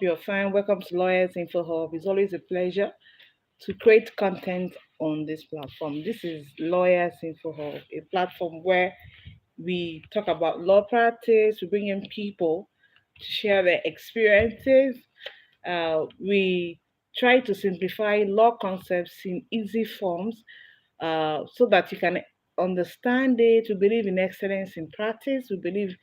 You're fine. Welcome to Lawyers Info Hub. It's always a pleasure to create content on this platform. This is Lawyers Info Hub, a platform where we talk about law practice, we bring in people to share their experiences. We try to simplify law concepts in easy forms so that you can understand it. We believe in excellence in practice. We believe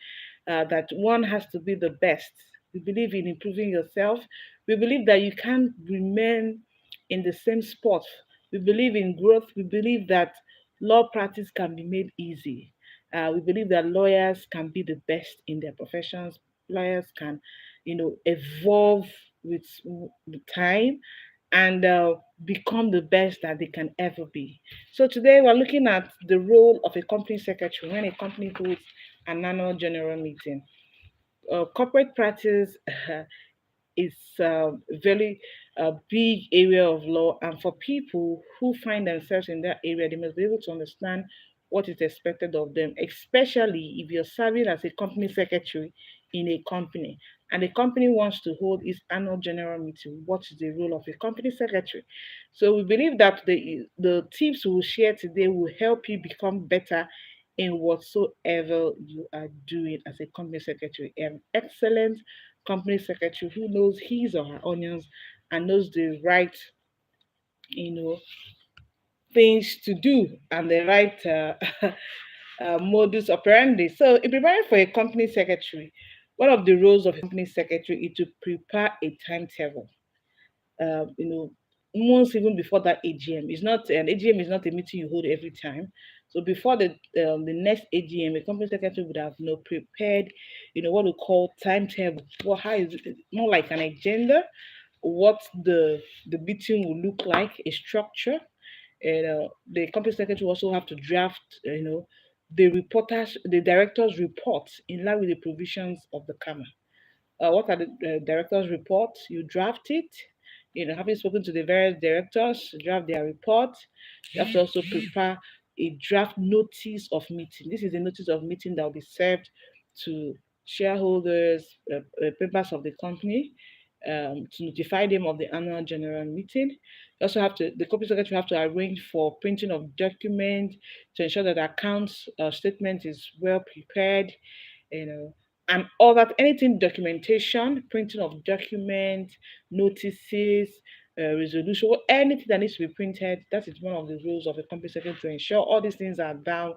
that one has to be the best. We believe in improving yourself. We believe that you can't remain in the same spot. We believe in growth. We believe that law practice can be made easy. We believe that lawyers can be the best in their professions. Lawyers can, evolve with time and become the best that they can ever be. So today we're looking at the role of a company secretary when a company holds an annual general meeting. Corporate practice is a very big area of law, and for people who find themselves in that area, they must be able to understand what is expected of them, especially if you're serving as a company secretary in a company and the company wants to hold its annual general meeting. What is the role of a company secretary? So we believe that the tips we will share today will help you become better in whatsoever you are doing as a company secretary. An excellent company secretary who knows his or her onions and knows the right, you know, things to do and the right modus operandi. So, in preparing for a company secretary, one of the roles of a company secretary is to prepare a timetable. You know, months even before that AGM. It's not an AGM is not a meeting you hold every time. So before the next AGM, a company secretary would have prepared, what we call timetable. Well, how is it more like an agenda? What the meeting will look like, a structure, and the company secretary will also have to draft, the director's reports in line with the provisions of the CAMA. What are the directors' reports? You draft it. Having spoken to the various directors, draft their report. You have to also prepare a draft notice of meeting. This is a notice of meeting that will be served to shareholders, members of the company, to notify them of the annual general meeting. You also have to, the company secretary have to arrange for printing of documents to ensure that the accounts statement is well prepared, you know, and all that, anything documentation, printing of documents, notices, resolution, anything that needs to be printed. That is one of the rules of a company secretary to ensure all these things are down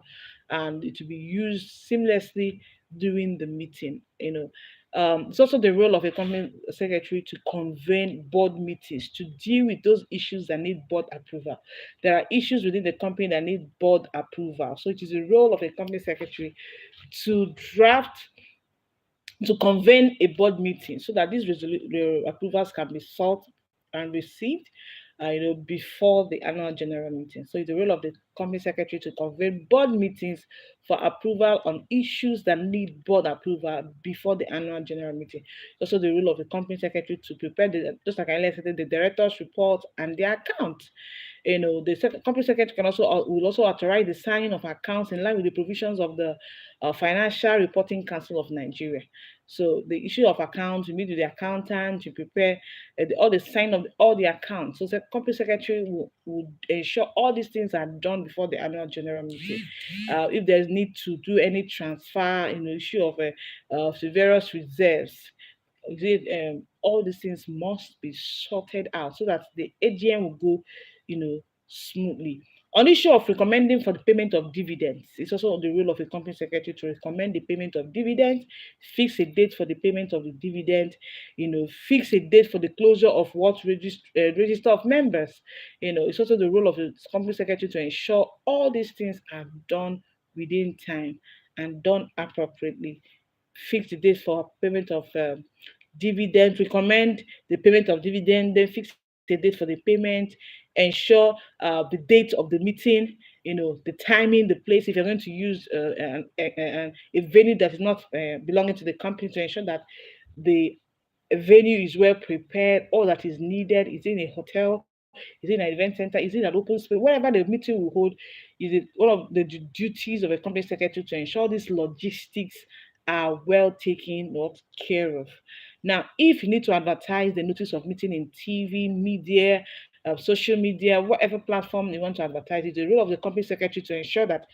and it will be used seamlessly during the meeting. It's also the role of a company secretary to convene board meetings to deal with those issues that need board approval. There are issues within the company that need board approval. So it is the role of a company secretary to draft to convene a board meeting so that these the approvals can be sought and received before the annual general meeting. So it's the role of the company secretary to convene board meetings for approval on issues that need board approval before the annual general meeting. Also the role of the company secretary to prepare just like I said, the director's report and the account. The company secretary can also will also authorize the signing of accounts in line with the provisions of the Financial Reporting Council of Nigeria. So the issue of accounts, you meet with the accountant, you prepare all the sign of all the accounts. So the company secretary will ensure all these things are done before the annual general meeting. If there's need to do any transfer, issue of the various reserves, all these things must be sorted out so that the AGM will go, smoothly. On the issue of recommending for the payment of dividends, it's also the role of a company secretary to recommend the payment of dividends, fix a date for the payment of the dividend, fix a date for the closure of what register of members. It's also the role of the company secretary to ensure all these things are done within time and done appropriately. Fix the date for payment of dividend, recommend the payment of dividend, then fix a date for the payment, ensure the date of the meeting, the timing, the place. If you're going to use a venue that is not belonging to the company, to ensure that the venue is well prepared, all that is needed is in a hotel, is in an event center, is in an open space, wherever the meeting will hold, is it one of the duties of a company secretary to ensure these logistics are well taken care of. Now, if you need to advertise the notice of meeting in TV, media, social media, whatever platform you want to advertise, it's the role of the company secretary to ensure that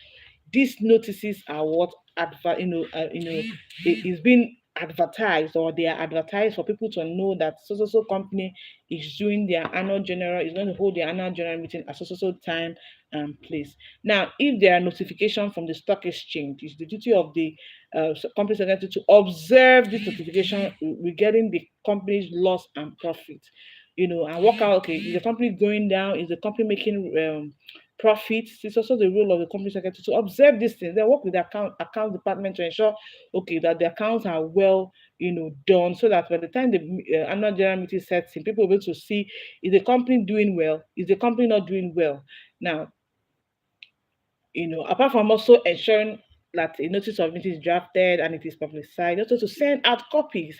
these notices are what is being advertised, or they are advertised for people to know that so so so company is doing their annual general, is going to hold their annual general meeting at so so so time and place. Now, if there are notifications from the stock exchange, it's the duty of the company secretary to observe this notification regarding the company's loss and profit, and work out, okay, is the company going down, is the company making profits. It's also the role of the company secretary to observe these things. They work with the account department to ensure, okay, that the accounts are well, done, so that by the time the annual general meeting sets in, people will be able to see, is the company doing well, is the company not doing well. Now, apart from also ensuring that a notice of meeting is drafted and it is publicized, also to send out copies,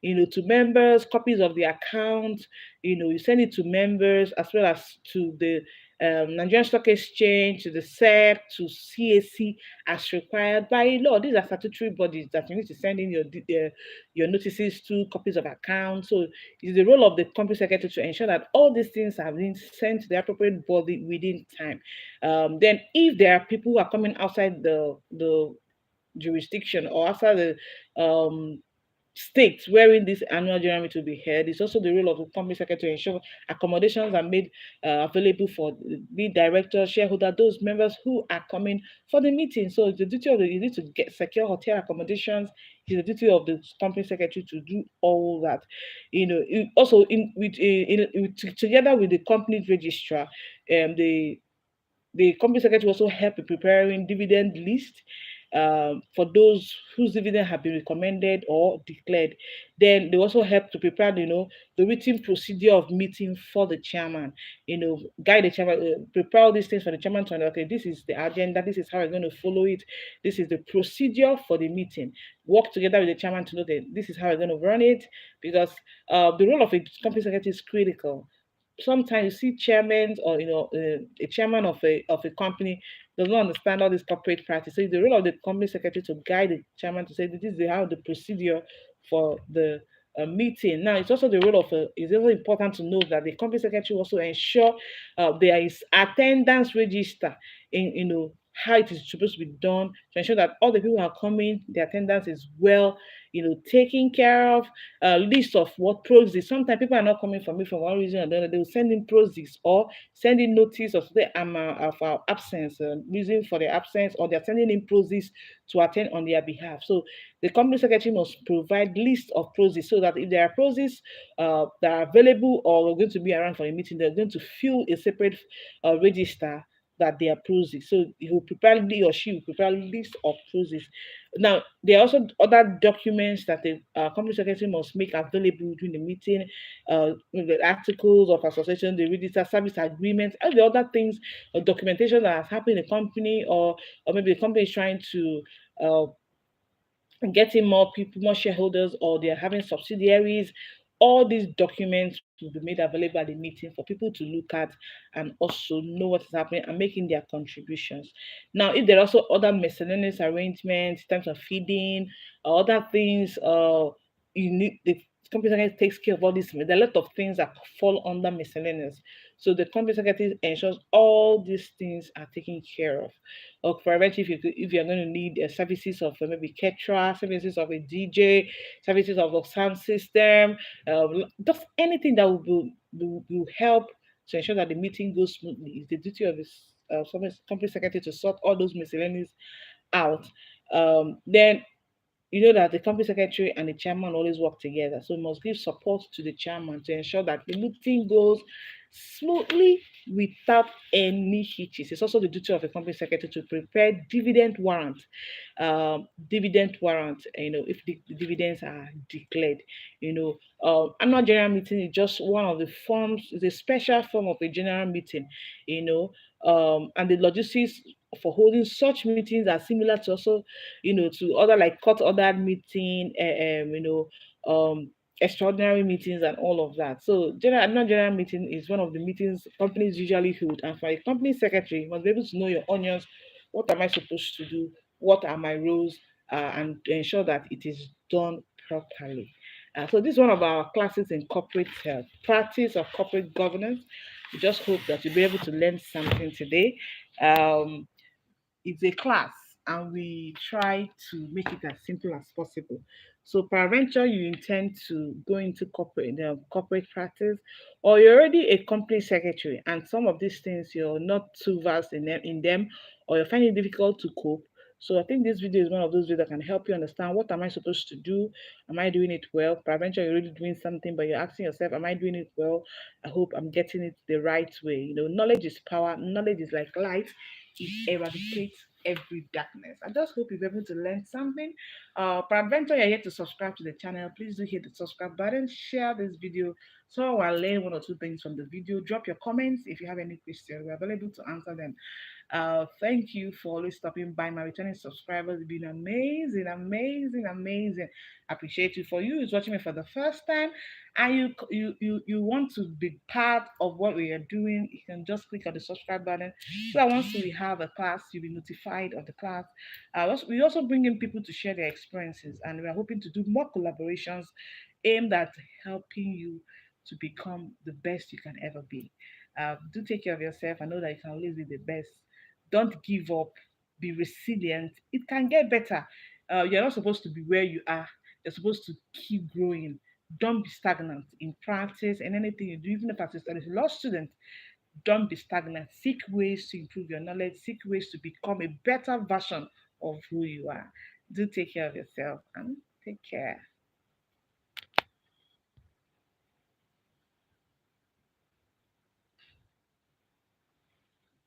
to members, copies of the account, you send it to members as well as to the Nigerian Stock Exchange, to the SEC, to CAC as required by law. These are statutory bodies that you need to send in your notices to, copies of accounts. So it's the role of the company secretary to ensure that all these things are being sent to the appropriate body within time. Then, if there are people who are coming outside the jurisdiction or outside the states wherein this annual general meeting will be held, it's also the role of the company secretary to ensure accommodations are made available for the director, shareholder, those members who are coming for the meeting. So it's the duty of the you need to get secure hotel accommodations. It's the duty of the company secretary to do all that. Also together with the company's registrar, the company secretary also help in preparing dividend list for those whose dividend have been recommended or declared. Then they also help to prepare, the written procedure of meeting for the chairman. Guide the chairman, prepare all these things for the chairman to know. Okay, this is the agenda. This is how we're going to follow it. This is the procedure for the meeting. Work together with the chairman to know that this is how we're going to run it, because the role of a company secretary is critical. Sometimes you see chairmen, or a chairman of a company does not understand all this corporate practice. So it's the role of the company secretary to guide the chairman to say this is how the procedure for the meeting. Now, it's also the role of it's also important to know that the company secretary also ensure there is attendance register in how it is supposed to be done, to ensure that all the people who are coming, the attendance is well, taken care of. List of what proxies. Sometimes people are not coming for me for one reason or the other. They will send in proxies or sending notice of the of our absence, reason for the absence, or they're sending in proxies to attend on their behalf. So the company secretary must provide list of proxies, so that if there are proxies that are available or are going to be around for a meeting, they're going to fill a separate register that they are proxies. So he or she will prepare a list of proxies. Now, there are also other documents that the company secretary must make available during the meeting, the articles of association, the register service agreement, and the other things, documentation that has happened in the company, or maybe the company is trying to uh, getting more people, more shareholders, or they're having subsidiaries. All these documents will be made available at the meeting for people to look at and also know what is happening and making their contributions. Now, if there are also other miscellaneous arrangements in terms of feeding or other things, you need the company secretary takes care of all this. There are a lot of things that fall under miscellaneous. So the company secretary ensures all these things are taken care of. Or preventive, if you're going to need services of maybe caterer, services of a DJ, services of a sound system, just anything that will help to ensure that the meeting goes smoothly. It's the duty of this company secretary to sort all those miscellaneous out. Then you know that the company secretary and the chairman always work together. So we must give support to the chairman to ensure that the meeting goes smoothly without any hitches. It's also the duty of the company secretary to prepare dividend warrant. Dividend warrant, if the dividends are declared. Annual general meeting is just one of the forms, it's a special form of a general meeting, and the logistics for holding such meetings are similar to also to other like court ordered meeting, extraordinary meetings and all of that. So general meeting is one of the meetings companies usually hold. And for a company secretary, you must be able to know your onions. What am I supposed to do? What are my roles? And ensure that it is done properly. So this is one of our classes in corporate practice of corporate governance. We just hope that you'll be able to learn something today. Um, it's a class and we try to make it as simple as possible. So peradventure you intend to go into corporate practice, or you're already a company secretary and some of these things you're not too versed in them, or you're finding it difficult to cope. So I think this video is one of those videos that can help you understand, what am I supposed to do? Am I doing it well? Peradventure you're really doing something, but you're asking yourself, am I doing it well? I hope I'm getting it the right way. Knowledge is power. Knowledge is like light. It eradicates every darkness. I just hope you're able to learn something. Peradventure you're here to subscribe to the channel, please do hit the subscribe button, share this video so I'll learn one or two things from the video. Drop your comments if you have any questions. We're available to answer them. Thank you for always stopping by. My returning subscribers have been amazing, amazing, amazing. I appreciate you. For you who's watching me for the first time and you want to be part of what we are doing, you can just click on the subscribe button so that once we have a class, you'll be notified of the class. We also bring in people to share their experiences, and we are hoping to do more collaborations aimed at helping you to become the best you can ever be. Do take care of yourself. I know that you can always be the best. Don't give up. Be resilient. It can get better. You're not supposed to be where you are. You're supposed to keep growing. Don't be stagnant in practice and anything you do, even if as a law student. Don't be stagnant. Seek ways to improve your knowledge. Seek ways to become a better version of who you are. Do take care of yourself and take care.